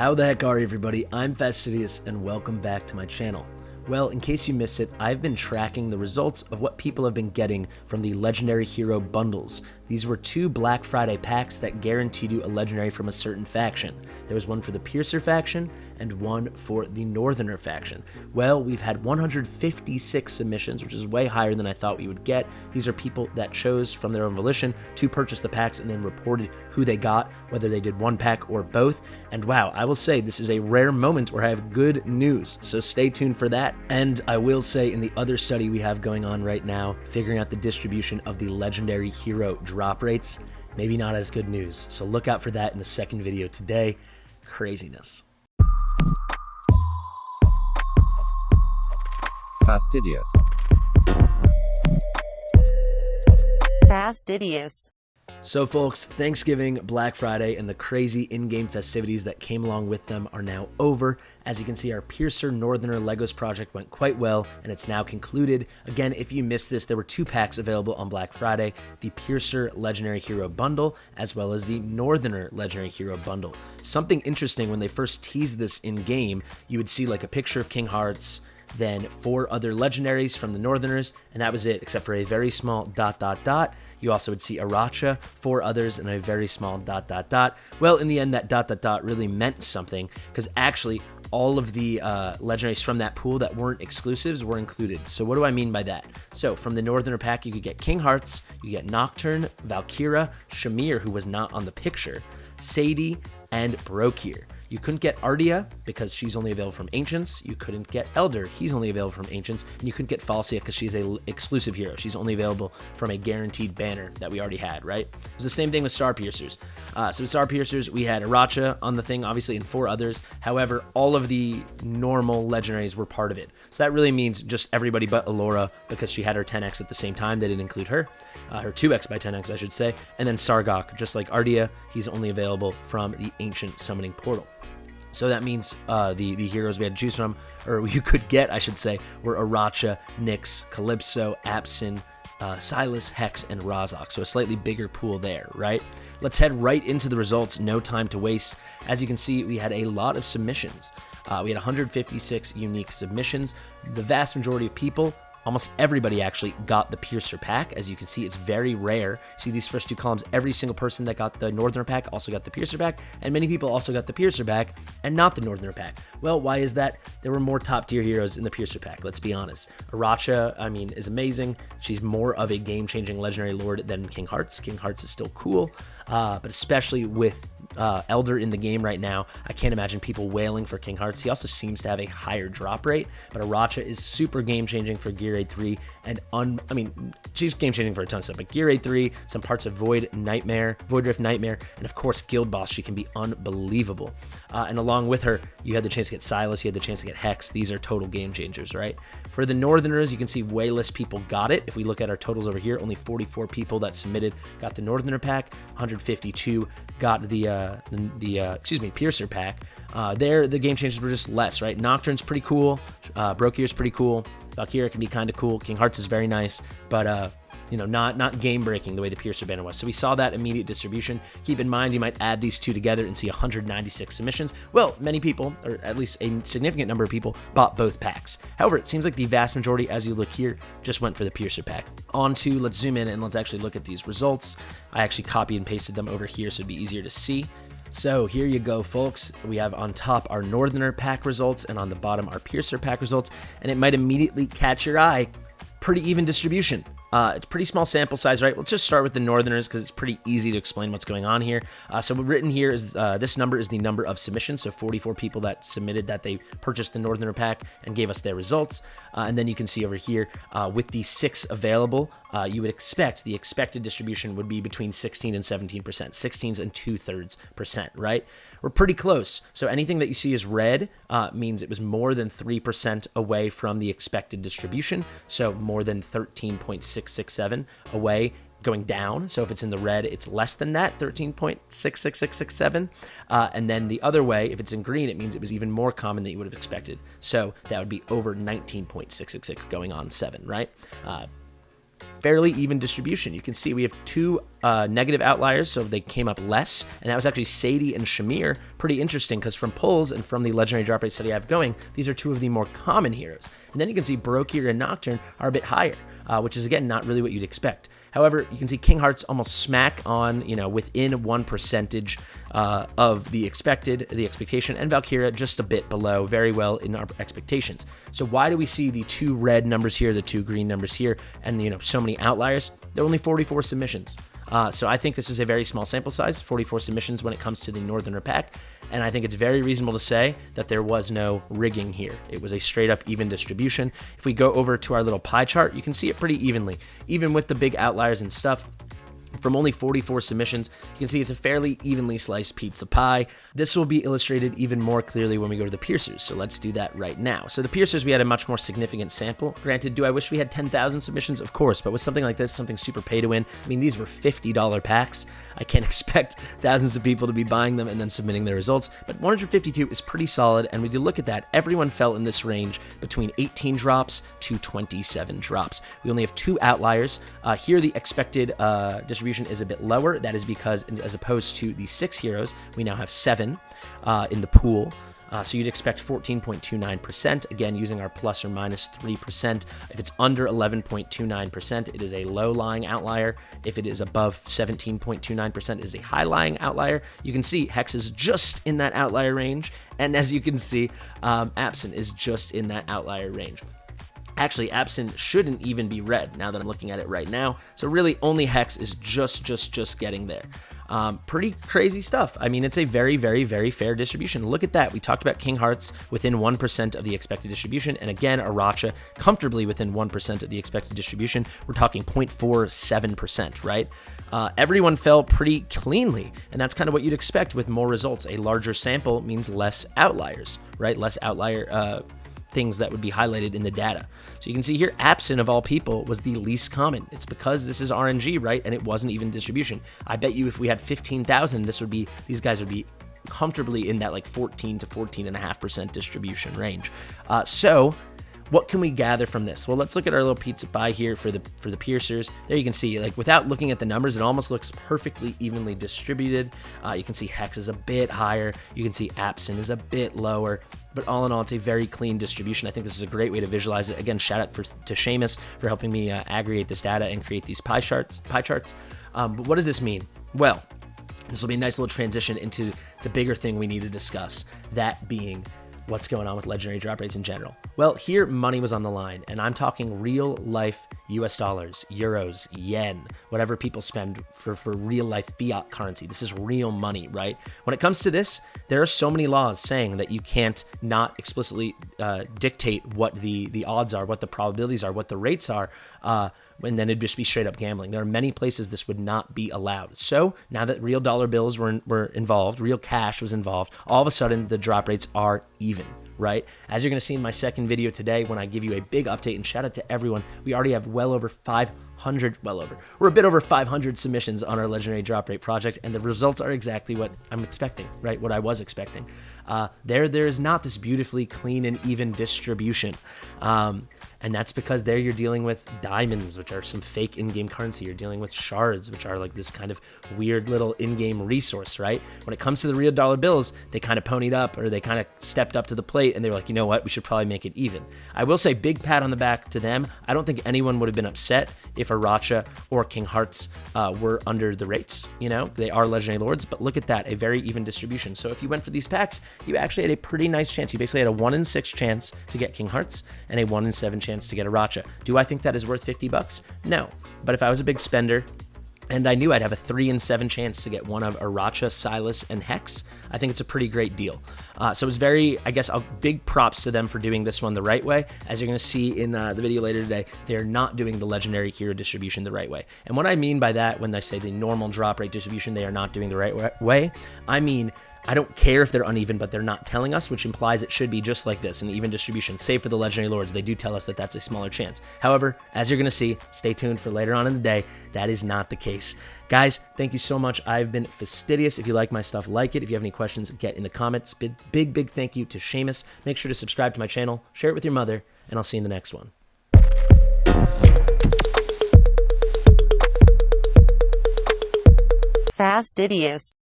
How the heck are you, everybody? I'm Fastidious and welcome back to my channel. Well, in case you missed it, I've been tracking the results of what people have been getting from the Legendary Hero bundles. These were 2 Black Friday packs that guaranteed you a legendary from a certain faction. There was one for the Piercer faction and one for the Northerner faction. Well, we've had 156 submissions, which is way higher than I thought we would get. These are people that chose from their own volition to purchase the packs and then reported who they got, whether they did one pack or both. And wow, I will say this is a rare moment where I have good news, so stay tuned for that. And I will say in the other study we have going on right now, figuring out the distribution of the Legendary Hero drop rates, maybe not as good news. So look out for that in the second video today. Craziness. Fastidious. Fastidious. So folks, Thanksgiving, Black Friday, and the crazy in-game festivities that came along with them are now over. As you can see, our Piercer Northerner Legos project went quite well, and it's now concluded. Again, if you missed this, there were 2 packs available on Black Friday, the Piercer Legendary Hero Bundle, as well as the Northerner Legendary Hero Bundle. Something interesting, when they first teased this in-game, you would see like a picture of King Hearts, then 4 other legendaries from the Northerners, and that was it, except for a very small ... You also would see Aracha, 4 others, and a very small ... Well, in the end, that ... really meant something, because actually, all of the legendaries from that pool that weren't exclusives were included. So what do I mean by that? So from the Northerner pack, you could get King Hearts, you get Nocturne, Valkyra, Shamir, who was not on the picture, Sadie, and Brokir. You couldn't get Ardia because she's only available from Ancients. You couldn't get Elder. He's only available from Ancients. And you couldn't get Falcia because she's an exclusive hero. She's only available from a guaranteed banner that we already had, right? It was the same thing with Star Piercers. So with Star Piercers, we had Aracha on the thing, obviously, and 4 others. However, all of the normal legendaries were part of it. So that really means just everybody but Alora, because she had her 10x at the same time. They didn't include her. Her 2x by 10x, I should say. And then Sargok, just like Ardia, he's only available from the Ancient Summoning Portal. So that means the heroes we had to choose from, or you could get, I should say, were Aracha, Nyx, Calypso, Absin, Silas, Hex, and Razak. So a slightly bigger pool there, right? Let's head right into the results. No time to waste. As you can see, we had a lot of submissions. We had 156 unique submissions. The vast majority of people, almost everybody actually, got the Piercer pack. As you can see, it's very rare. See these first 2 columns, every single person that got the Northerner pack also got the Piercer pack, and many people also got the Piercer pack and not the Northerner pack. Well, why is that? There were more top tier heroes in the Piercer pack, let's be honest. Aracha, I mean, is amazing. She's more of a game-changing legendary lord than King Hearts. King Hearts is still cool, but especially with Elder in the game right now, I can't imagine people wailing for King Hearts. He also seems to have a higher drop rate, but Aracha is super game-changing for Gear Raid 3, and I mean, she's game-changing for a ton of stuff, but Gear Raid 3, some parts of Void Rift Nightmare, and of course Guild Boss, she can be unbelievable. And along with her, you had the chance to get Silas, you had the chance to get Hex. These are total game changers, right? For the Northerners, you can see way less people got it. If we look at our totals over here, only 44 people that submitted got the Northerner pack, 152 got the Piercer pack. There, the game changers were just less, right? Nocturne's pretty cool, Brokir's pretty cool, Valkyra can be kind of cool, King Hearts is very nice, but you know, not game-breaking the way the Piercer banner was. So we saw that immediate distribution. Keep in mind, you might add these 2 together and see 196 submissions. Well, many people, or at least a significant number of people, bought both packs. However, it seems like the vast majority, as you look here, just went for the Piercer pack. On to, let's zoom in and let's actually look at these results. I actually copied and pasted them over here so it'd be easier to see. So here you go, folks. We have on top our Northerner pack results and on the bottom our Piercer pack results, and it might immediately catch your eye. Pretty even distribution. It's pretty small sample size, right? Let's just start with the Northerners because it's pretty easy to explain what's going on here. So written here is this number is the number of submissions, so 44 people that submitted that they purchased the Northerner pack and gave us their results. And then you can see over here with the 6 available, you would expect the expected distribution would be between 16 and 17%, 16s and 2/3%, right? We're pretty close. So anything that you see is red means it was more than 3% away from the expected distribution. So more than 13.667 away going down. So if it's in the red, it's less than that, 13.66667. And then the other way, if it's in green, it means it was even more common than you would have expected. So that would be over 19.666 going on 7, right? fairly even distribution. You can see we have two negative outliers, so they came up less, and that was actually Sadie and Shamir. Pretty interesting, because from polls and from the legendary drop rate study I have going, these are two of the more common heroes. And then you can see Barokier and Nocturne are a bit higher, which is, again, not really what you'd expect. However, you can see King Hearts almost smack on, within 1% of the expectation, and Valkyria just a bit below, very well in our expectations. So why do we see the two red numbers here, the two green numbers here, and so many outliers? There are only 44 submissions. So I think this is a very small sample size, 44 submissions when it comes to the Northerner pack, and I think it's very reasonable to say that there was no rigging here. It was a straight up even distribution. If we go over to our little pie chart, you can see it pretty evenly, even with the big outliers and stuff. From only 44 submissions, you can see it's a fairly evenly sliced pizza pie. This will be illustrated even more clearly when we go to the piercers, so let's do that right now. So the piercers, we had a much more significant sample. Granted, do I wish we had 10,000 submissions? Of course, but with something like this, something super pay to win, I mean, these were $50 packs. I can't expect thousands of people to be buying them and then submitting their results, but 152 is pretty solid, and when you look at that, everyone fell in this range between 18 drops to 27 drops. We only have two outliers. Here, the expected distribution is a bit lower. That is because, as opposed to the 6 heroes, we now have 7 in the pool. So you'd expect 14.29%, again, using our plus or minus 3%. If it's under 11.29%, it is a low-lying outlier. If it is above 17.29%, it is a high-lying outlier. You can see Hex is just in that outlier range, and as you can see, Absent is just in that outlier range. Actually, Absent shouldn't even be red now that I'm looking at it right now. So really, only Hex is just getting there. Pretty crazy stuff. I mean, it's a very, very, very fair distribution. Look at that. We talked about King Hearts within 1% of the expected distribution. And again, Aracha comfortably within 1% of the expected distribution. We're talking 0.47%, right? Everyone fell pretty cleanly. And that's kind of what you'd expect with more results. A larger sample means less outliers, right? Less outlier things that would be highlighted in the data. So you can see here, Absent of all people was the least common. It's because this is RNG, right? And it wasn't even distribution. I bet you if we had 15,000, these guys would be comfortably in that like 14 to 14.5% distribution range. So what can we gather from this? Well, let's look at our little pizza pie here for the piercers. There you can see, like, without looking at the numbers, it almost looks perfectly evenly distributed. You can see Hex is a bit higher. You can see Absent is a bit lower. But all in all, it's a very clean distribution. I think this is a great way to visualize it. Again, shout out to Seamus for helping me aggregate this data and create these pie charts. But what does this mean? Well, this will be a nice little transition into the bigger thing we need to discuss, that being what's going on with legendary drop rates in general. Well, here money was on the line, and I'm talking real life US dollars, euros, yen, whatever people spend for real life fiat currency. This is real money, right? When it comes to this, there are so many laws saying that you can't not explicitly dictate what the odds are, what the probabilities are, what the rates are, and then it'd just be straight up gambling. There are many places this would not be allowed. So now that real dollar bills were involved, real cash was involved, all of a sudden the drop rates are even, right? As you're going to see in my second video today, when I give you a big update, and shout out to everyone, we already have we're a bit over 500 submissions on our legendary drop rate project, and the results are exactly what I'm expecting, right? What I was expecting. There is not this beautifully clean and even distribution. And that's because there you're dealing with diamonds, which are some fake in-game currency. You're dealing with shards, which are like this kind of weird little in-game resource, right? When it comes to the real dollar bills, they kind of ponied up, or they kind of stepped up to the plate, and they were like, you know what, we should probably make it even. I will say big pat on the back to them. I don't think anyone would have been upset if Aracha or King Hearts were under the rates. They are legendary lords, but look at that, a very even distribution. So if you went for these packs, you actually had a pretty nice chance. You basically had a 1 in 6 chance to get King Hearts and a 1 in 7 chance to get Aracha. Do I think that is worth $50? No. But if I was a big spender and I knew I'd have a 3 in 7 chance to get one of Aracha, Silas, and Hex, I think it's a pretty great deal. So it's very, big props to them for doing this one the right way. As you're going to see in the video later today, they're not doing the legendary hero distribution the right way. And what I mean by that, when I say the normal drop rate distribution, they are not doing the right way, I mean, I don't care if they're uneven, but they're not telling us, which implies it should be just like this, an even distribution. Save for the legendary lords, they do tell us that that's a smaller chance. However, as you're going to see, stay tuned for later on in the day, that is not the case. Guys, thank you so much. I've been fastidious. If you like my stuff, like it. If you have any questions, get in the comments. Big thank you to Seamus. Make sure to subscribe to my channel, share it with your mother, and I'll see you in the next one. Fastidious.